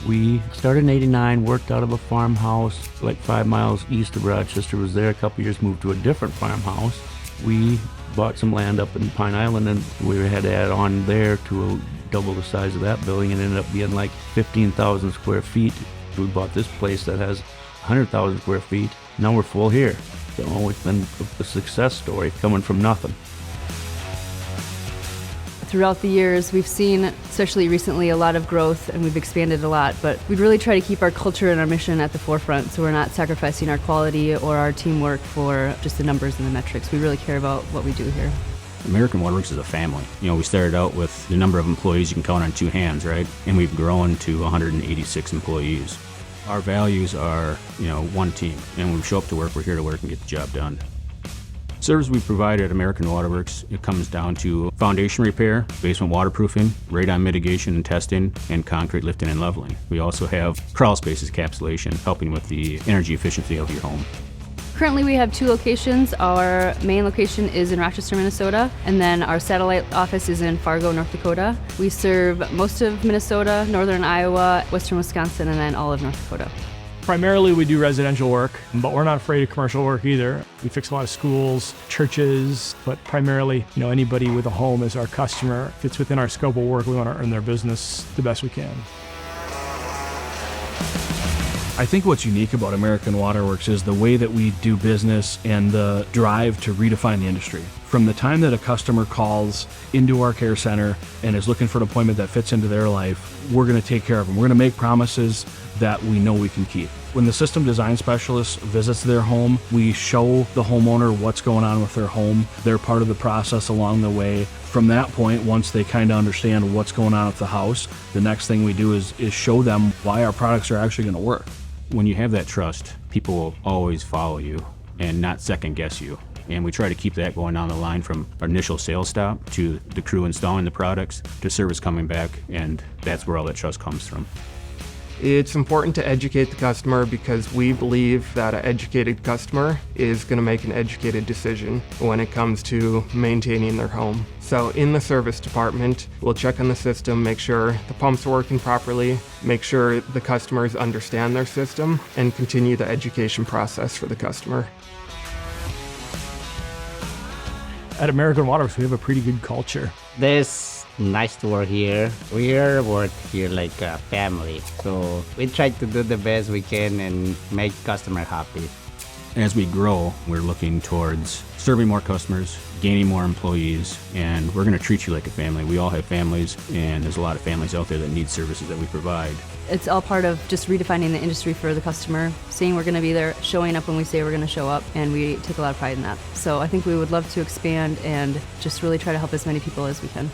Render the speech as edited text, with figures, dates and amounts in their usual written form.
We started in '89, worked out of a farmhouse like 5 miles east of Rochester, was there a couple years, moved to a different farmhouse. We bought some land up in Pine Island and we had to add on there to double the size of that building and ended up being like 15,000 square feet. We bought this place that has 100,000 square feet. Now we're full here. So it's been a success story coming from nothing. Throughout the years, we've seen, especially recently, a lot of growth and we've expanded a lot, but we really try to keep our culture and our mission at the forefront so we're not sacrificing our quality or our teamwork for just the numbers and the metrics. We really care about what we do here. American Waterworks is a family. We started out with the number of employees you can count on two hands, right? And we've grown to 186 employees. Our values are, one team. And when we show up to work, we're here to work and get the job done. Service we provide at American Waterworks, it comes down to foundation repair, basement waterproofing, radon mitigation and testing, and concrete lifting and leveling. We also have crawl spaces encapsulation, helping with the energy efficiency of your home. Currently we have 2 locations. Our main location is in Rochester, Minnesota, and then our satellite office is in Fargo, North Dakota. We serve most of Minnesota, northern Iowa, western Wisconsin, and then all of North Dakota. Primarily we do residential work, but we're not afraid of commercial work either. We fix a lot of schools, churches, but primarily, anybody with a home is our customer. If it's within our scope of work, we want to earn their business the best we can. I think what's unique about American Waterworks is the way that we do business and the drive to redefine the industry. From the time that a customer calls into our care center and is looking for an appointment that fits into their life, we're going to take care of them. We're going to make promises that we know we can keep. When the system design specialist visits their home, we show the homeowner what's going on with their home. They're part of the process along the way. From that point, once they kind of understand what's going on with the house, the next thing we do is show them why our products are actually going to work. When you have that trust, people will always follow you and not second guess you. And we try to keep that going down the line from our initial sales stop to the crew installing the products to service coming back, and that's where all that trust comes from. It's important to educate the customer because we believe that an educated customer is going to make an educated decision when it comes to maintaining their home. So in the service department, we'll check on the system, make sure the pumps are working properly, make sure the customers understand their system, and continue the education process for the customer. At American Waterworks, we have a pretty good culture. It's nice to work here. We work here like a family. So we try to do the best we can and make customer happy. As we grow, we're looking towards serving more customers, gaining more employees, and we're going to treat you like a family. We all have families, and there's a lot of families out there that need services that we provide. It's all part of just redefining the industry for the customer, saying we're going to be there, showing up when we say we're going to show up, and we take a lot of pride in that. So I think we would love to expand and just really try to help as many people as we can.